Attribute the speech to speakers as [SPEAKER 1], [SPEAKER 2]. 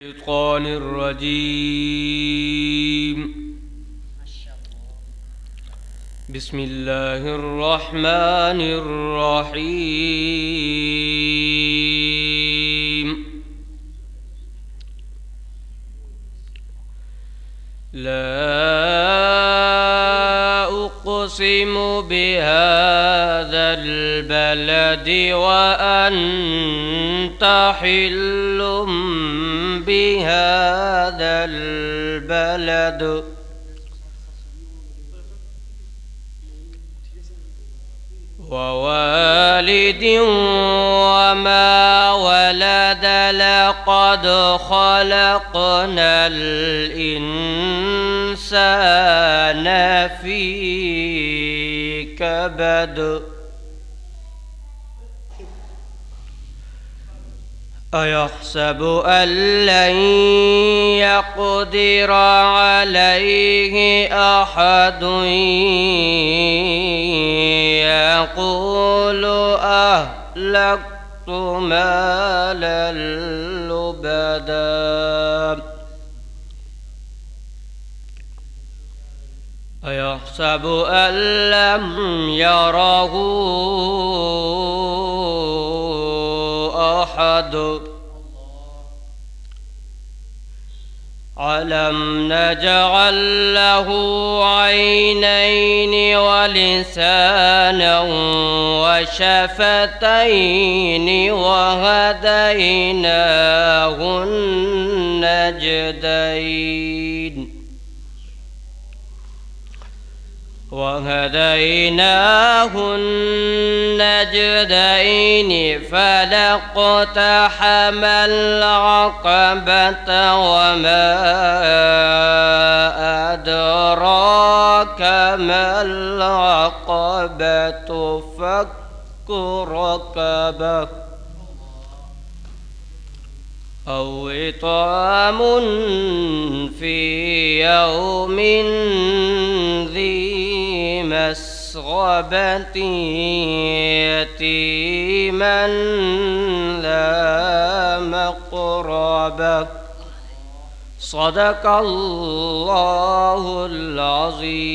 [SPEAKER 1] الشيطان الرجيم. بسم الله الرحمن الرحيم. لا أقسم بهذا البلد وأنت حل بهذا البلد ووالد وما ولد لقد خلقنا الإنسان في كبد أيحسب أن لن يقدر عليه أحد يقول أهلكت مالا لبدا أيحسب أن لم يره أحد ألم نجعل له عينين ولسانا وشفتين وهديناه النجدين فلاقتحم العقبة وما أدراك ما العقبة فك رقبة أو إطعام في يوم ذي مسغبة يتيما ذا مقربة صدق الله العظيم.